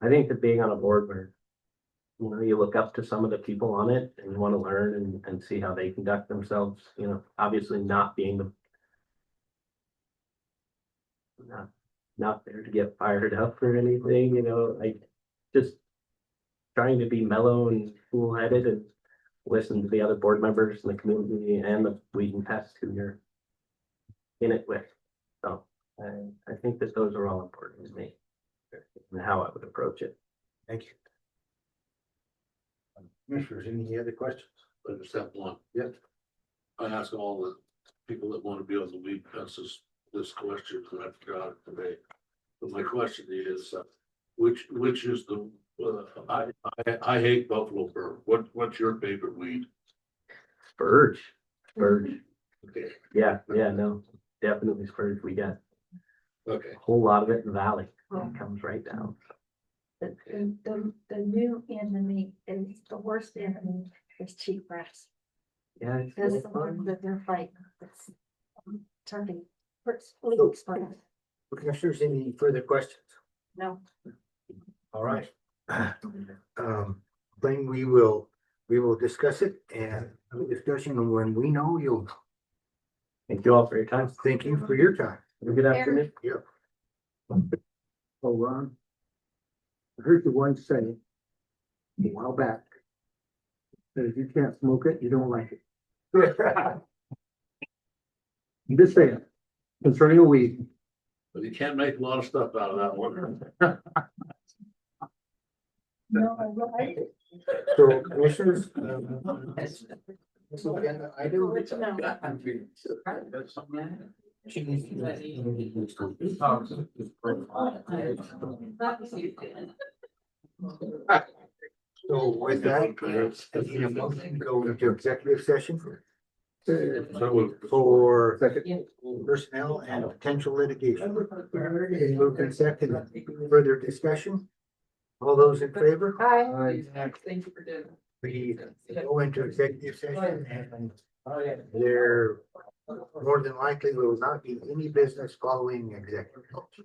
Speaker 8: I think that being on a board where, you look up to some of the people on it and you want to learn and see how they conduct themselves, obviously not being not there to get fired up or anything, like just trying to be mellow and cool-headed and listen to the other board members in the community and the weed and pest who you're in it with. So I think that those are all important to me and how I would approach it.
Speaker 1: Thank you. Commissioners, any other questions?
Speaker 3: I just have one.
Speaker 1: Yep.
Speaker 3: I ask all the people that want to be on the weed pest this question, and I forgot it today. But my question is, which is the, I hate buffalo fur. What's your favorite weed?
Speaker 8: Spurge.
Speaker 3: Okay.
Speaker 8: Yeah, no, definitely spurge. We got
Speaker 3: Okay.
Speaker 8: a whole lot of it in the valley. It comes right down.
Speaker 9: The new enemy is the worst enemy is cheatgrass.
Speaker 8: Yeah, it's
Speaker 9: That's
Speaker 8: really
Speaker 9: the one
Speaker 8: fun.
Speaker 9: that they're fighting. It's turning. Legal spring.
Speaker 1: Commissioners, any further questions?
Speaker 9: No.
Speaker 1: All right. Then we will We will discuss it and have a discussion, and when we know, you'll,
Speaker 8: Thank you all for your time.
Speaker 1: thank you for your time.
Speaker 8: Have a good afternoon.
Speaker 1: Yep.
Speaker 4: Oh, Ron. I heard the one say a while back. That if you can't smoke it, you don't like it. I'm just saying, concerning a weed.
Speaker 3: But you can't make a lot of stuff out of that one.
Speaker 9: No, right?
Speaker 1: So commissioners. This agenda item. So with that, I need a motion to go into executive session
Speaker 3: So
Speaker 1: for
Speaker 4: Second.
Speaker 1: personnel and potential litigation. Moved and seconded. Further discussion? All those in favor?
Speaker 9: Thank you for doing that.
Speaker 1: We go into executive session and there more than likely will not be any business following executive. session.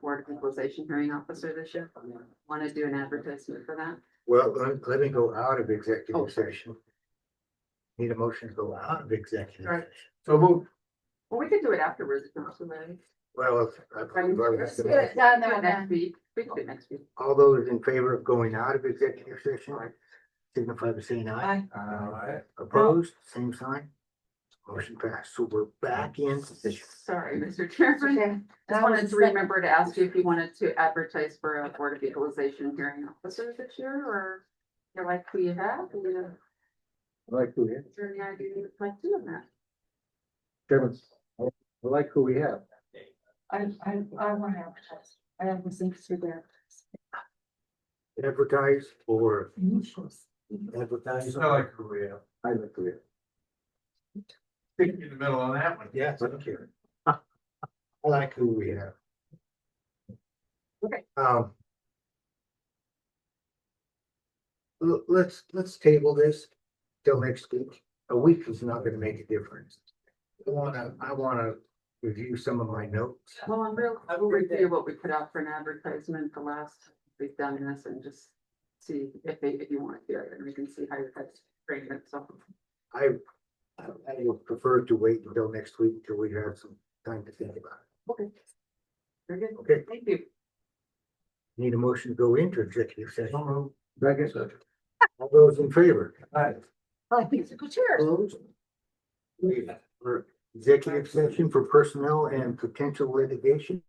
Speaker 10: Board of Equalization Hearing Officer this year. Want to do an advertisement for that?
Speaker 1: Well, let me go out of executive session. Need a motion to go out of executive.
Speaker 10: Right.
Speaker 1: session. So move.
Speaker 10: Well, we could do it afterwards, if not so many.
Speaker 1: Well,
Speaker 10: Let's do it done next week. We can do it next week.
Speaker 1: all those in favor of going out of executive session, signify by saying aye.
Speaker 9: Aye.
Speaker 1: Opposed, same sign. Motion passed. So we're back in session.
Speaker 10: Sorry, Mr. Chairman. Just wanted to remember to ask you if you wanted to advertise for a Board of Equalization Hearing Officer this year, or you like who you have? Or you-
Speaker 4: I like who we have.
Speaker 10: Is there any idea you'd like to do that?
Speaker 4: Chairman, I like who we have.
Speaker 9: I want to advertise. I have the things through there.
Speaker 1: Advertise or advertise.
Speaker 5: I like who we have.
Speaker 4: I like who we have.
Speaker 5: In the middle on that one.
Speaker 1: Yes, thank you. I like who we have.
Speaker 10: Okay.
Speaker 1: Let's table this till next week. A week is not gonna make a difference. I wanna review some of my notes.
Speaker 10: Well, we'll review what we put out for an advertisement the last, we've done this and just see if you want to do it, and we can see how your guys rate it, so.
Speaker 1: I would prefer to wait until next week till we have some time to think about
Speaker 10: Okay. Very good.
Speaker 1: it. Okay,
Speaker 10: Thank you.
Speaker 1: need a motion to go into executive session.
Speaker 4: Second.
Speaker 1: All those in favor?
Speaker 9: I think it's cheers.
Speaker 1: Opposed? For executive session for personnel and potential litigation.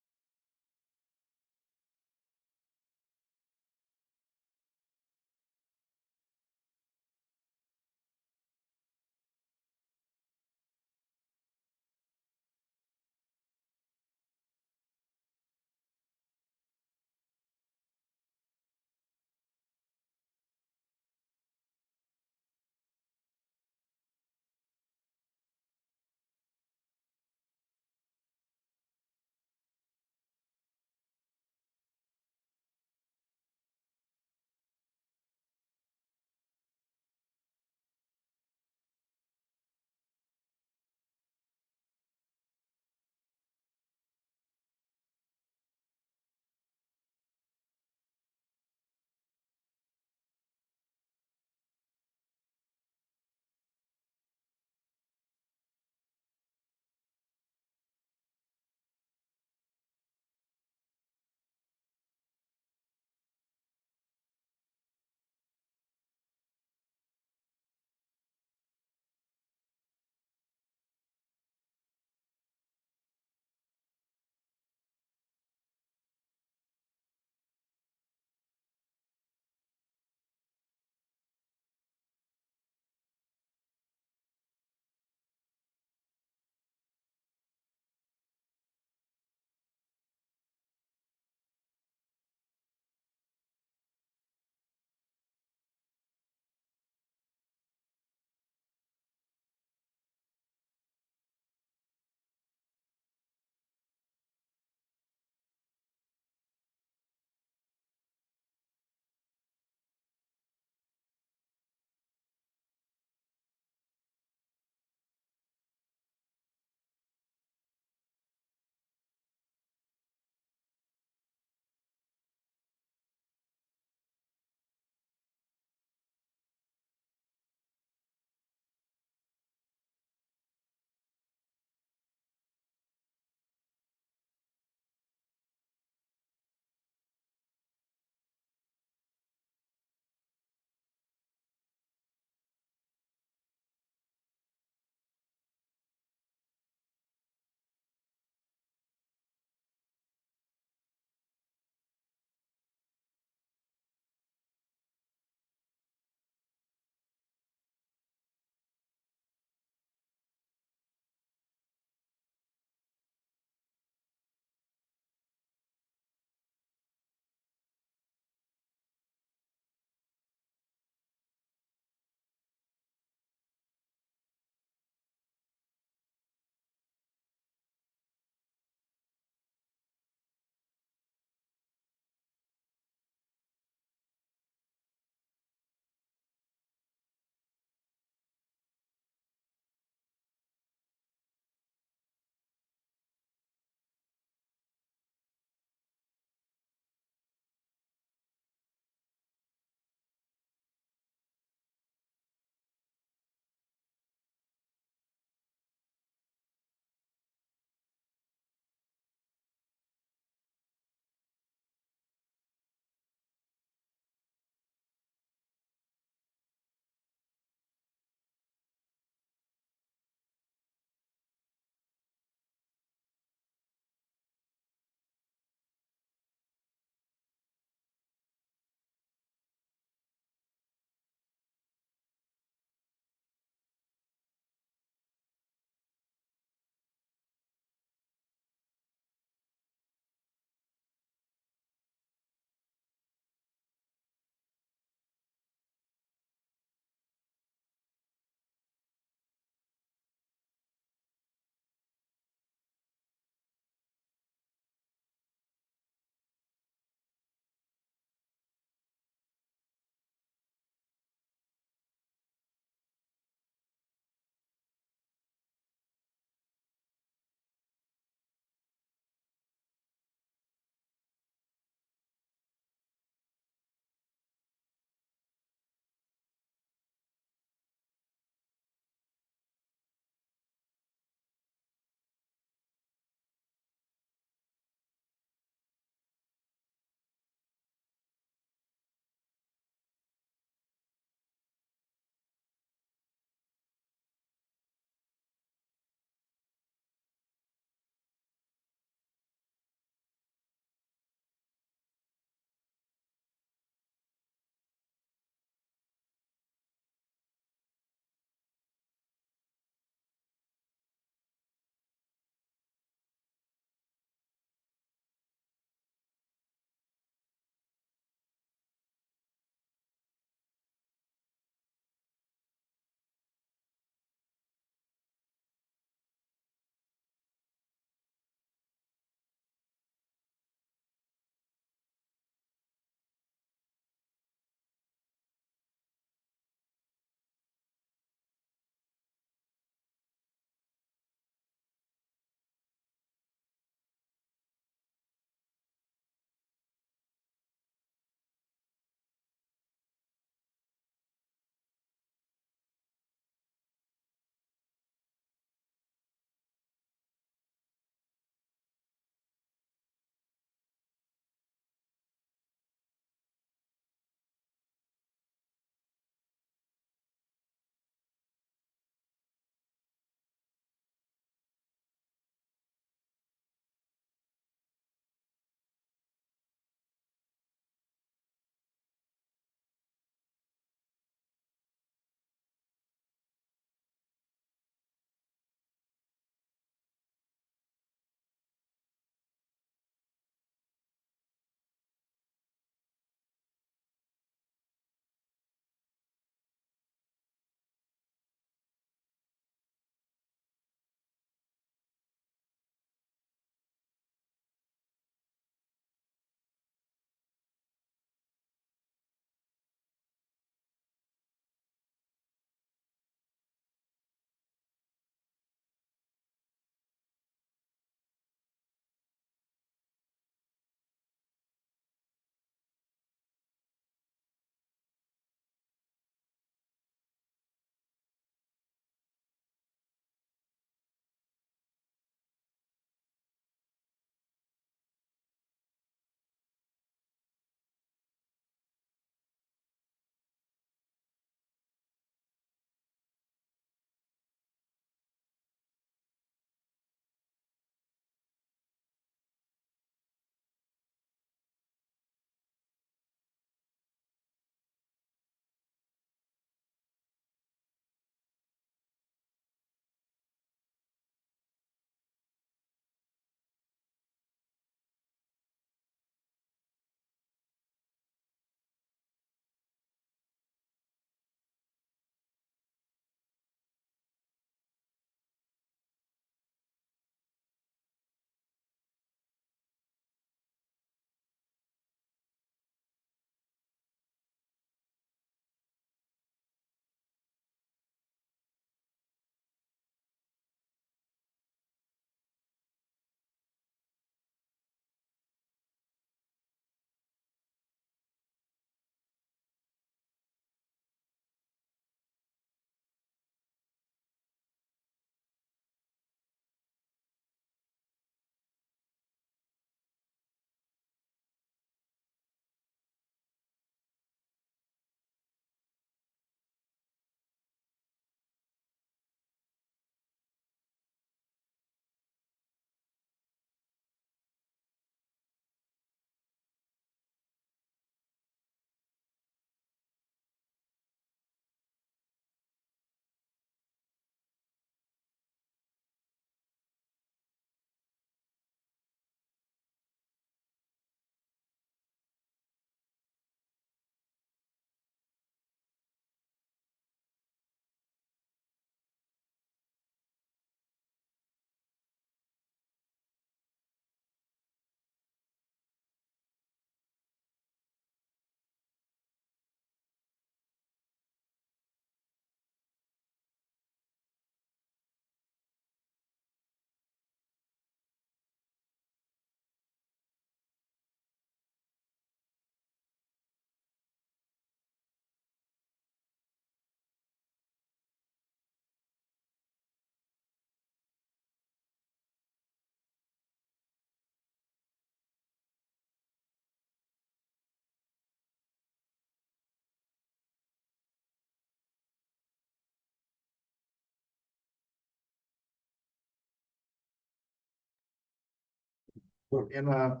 Speaker 1: Well, Emma,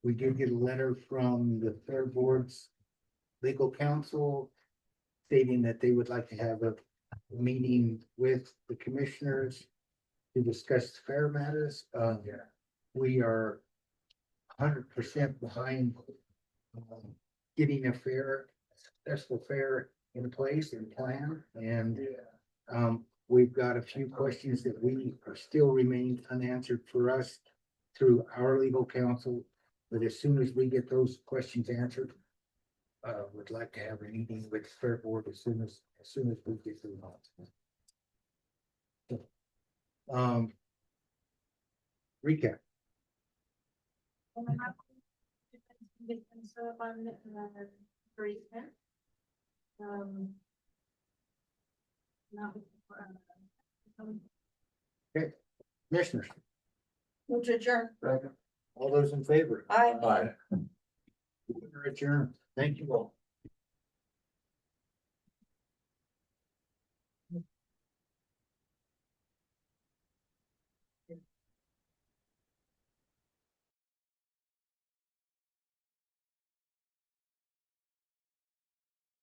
Speaker 1: we did get a letter from the Fair Board's legal counsel stating that they would like to have a meeting with the commissioners to discuss fair matters. We are 100% behind getting a successful fair in place and plan. And we've got a few questions that we are still remain unanswered for us through our legal counsel. But as soon as we get those questions answered, would like to have a meeting with the Fair Board as soon as we get through that. Recap. Okay, commissioners,
Speaker 9: Move to adjourn.
Speaker 1: all those in favor?
Speaker 9: Aye.
Speaker 1: We're adjourned. Thank you all.